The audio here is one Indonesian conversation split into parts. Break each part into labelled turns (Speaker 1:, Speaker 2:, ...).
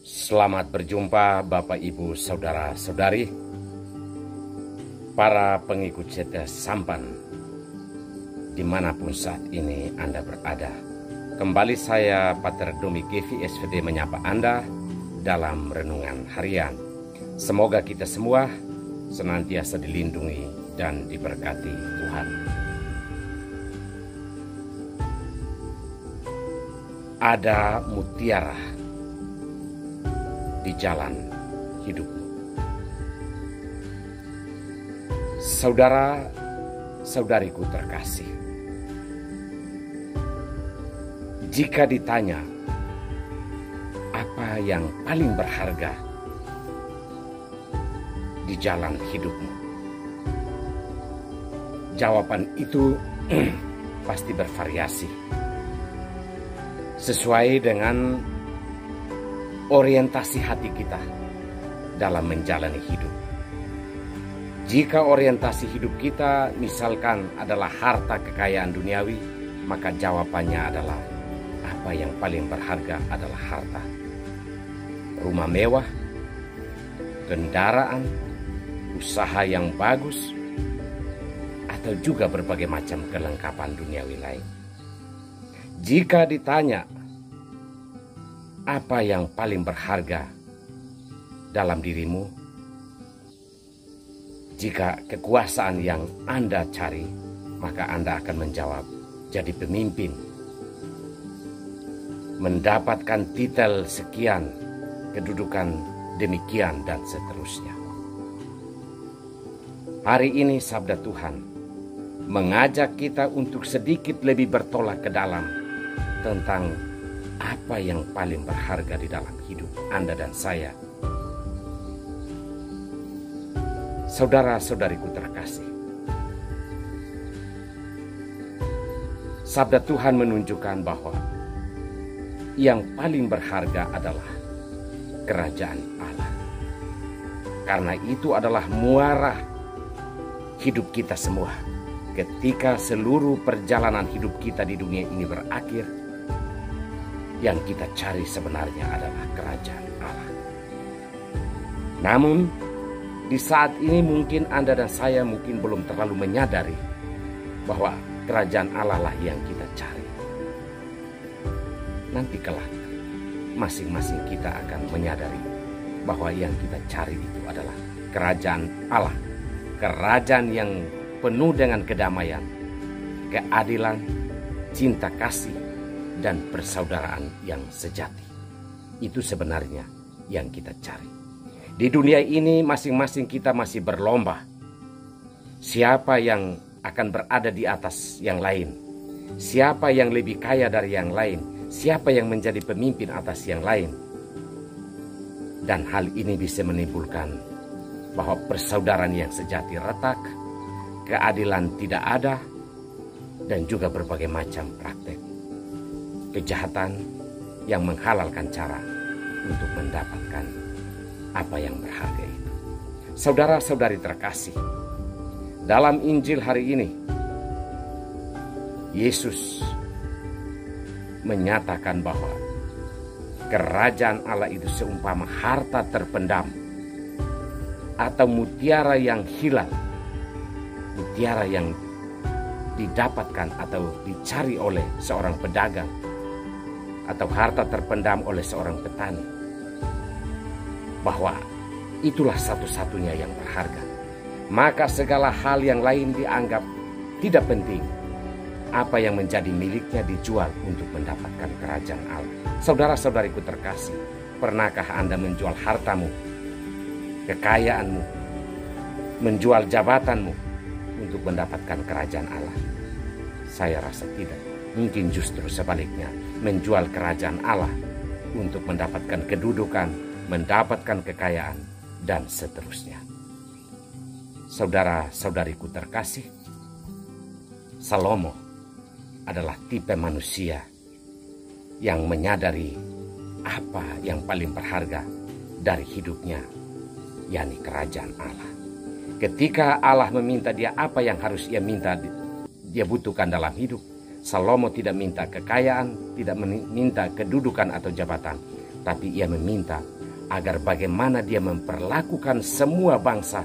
Speaker 1: Selamat berjumpa Bapak Ibu Saudara-saudari, para pengikut setia Sampan dimanapun saat ini Anda berada. Kembali saya Pater Domi Kevi SVD menyapa Anda dalam renungan harian. Semoga kita semua senantiasa dilindungi dan diberkati Tuhan. Ada mutiara di jalan hidupmu. Saudara-saudariku terkasih, jika ditanya apa yang paling berharga di jalan hidupmu, jawaban itu pasti bervariasi sesuai dengan orientasi hati kita dalam menjalani hidup. Jika orientasi hidup kita misalkan adalah harta kekayaan duniawi, maka jawabannya adalah apa yang paling berharga adalah harta. Rumah mewah, kendaraan, usaha yang bagus, atau juga berbagai macam kelengkapan duniawi lain. Jika ditanya apa yang paling berharga dalam dirimu, jika kekuasaan yang Anda cari, maka Anda akan menjawab jadi pemimpin, mendapatkan titel sekian, kedudukan demikian, dan seterusnya. Hari ini sabda Tuhan mengajak kita untuk sedikit lebih bertolak ke dalam tentang apa yang paling berharga di dalam hidup Anda dan saya. Saudara-saudariku terkasih, sabda Tuhan menunjukkan bahwa yang paling berharga adalah kerajaan Allah. Karena itu adalah muara hidup kita semua. Ketika seluruh perjalanan hidup kita di dunia ini berakhir, yang kita cari sebenarnya adalah kerajaan Allah. Namun, di saat ini mungkin Anda dan saya mungkin belum terlalu menyadari bahwa kerajaan Allah lah yang kita cari. Nanti kelak, masing-masing kita akan menyadari bahwa yang kita cari itu adalah kerajaan Allah. Kerajaan yang penuh dengan kedamaian, keadilan, cinta kasih, dan persaudaraan yang sejati. Itu sebenarnya yang kita cari. Di dunia ini masing-masing kita masih berlomba. Siapa yang akan berada di atas yang lain? Siapa yang lebih kaya dari yang lain? Siapa yang menjadi pemimpin atas yang lain? Dan hal ini bisa menimbulkan bahwa persaudaraan yang sejati retak, keadilan tidak ada, dan juga berbagai macam praktek kejahatan yang menghalalkan cara untuk mendapatkan apa yang berharga itu. Saudara-saudari terkasih, dalam Injil hari ini, Yesus menyatakan bahwa kerajaan Allah itu seumpama harta terpendam atau mutiara yang hilang, mutiara yang didapatkan atau dicari oleh seorang pedagang, atau harta terpendam oleh seorang petani, bahwa itulah satu-satunya yang berharga. Maka segala hal yang lain dianggap tidak penting. Apa yang menjadi miliknya dijual untuk mendapatkan kerajaan Allah. Saudara-saudariku terkasih, pernahkah Anda menjual hartamu, kekayaanmu, menjual jabatanmu untuk mendapatkan kerajaan Allah? Saya rasa tidak. Mungkin justru sebaliknya, menjual kerajaan Allah untuk mendapatkan kedudukan, mendapatkan kekayaan, dan seterusnya. Saudara-saudariku terkasih, Salomo adalah tipe manusia yang menyadari apa yang paling berharga dari hidupnya, yakni kerajaan Allah. Ketika Allah meminta dia apa yang harus dia minta, dia butuhkan dalam hidup, Salomo tidak minta kekayaan, tidak minta kedudukan atau jabatan, Tapi ia meminta agar bagaimana dia memperlakukan semua bangsa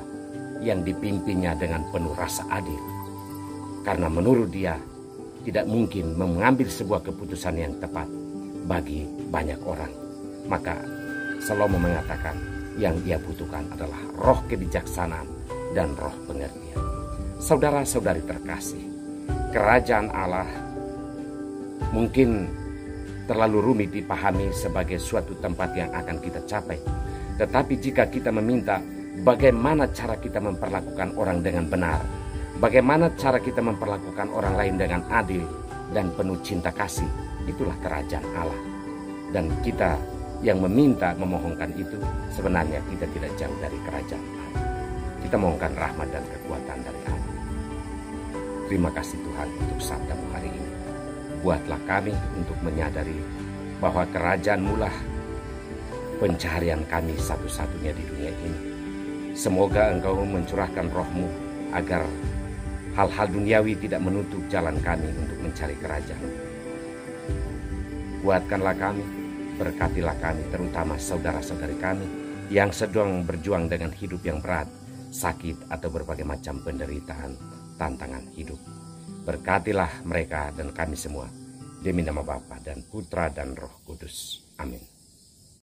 Speaker 1: yang dipimpinnya dengan penuh rasa adil. Karena menurut dia tidak mungkin mengambil sebuah keputusan yang tepat bagi banyak orang. Maka Salomo mengatakan yang ia butuhkan adalah roh kebijaksanaan dan roh pengertian. Saudara-saudari terkasih, kerajaan Allah mungkin terlalu rumit dipahami sebagai suatu tempat yang akan kita capai. Tetapi jika kita meminta bagaimana cara kita memperlakukan orang dengan benar, bagaimana cara kita memperlakukan orang lain dengan adil dan penuh cinta kasih, itulah kerajaan Allah. Dan kita yang meminta, memohonkan itu, sebenarnya kita tidak jauh dari kerajaan Allah. Kita mohonkan rahmat dan kekuatan dari Allah. Terima kasih Tuhan untuk sabdamu hari ini. Buatlah kami untuk menyadari bahwa kerajaan-Mu lah pencaharian kami satu-satunya di dunia ini. Semoga Engkau mencurahkan roh-Mu agar hal-hal duniawi tidak menutup jalan kami untuk mencari kerajaan. Kuatkanlah kami, berkatilah kami, terutama saudara-saudari kami yang sedang berjuang dengan hidup yang berat, sakit, atau berbagai macam penderitaan, tantangan hidup. Berkatilah mereka dan kami semua, demi nama Bapa dan Putra dan Roh Kudus. Amin.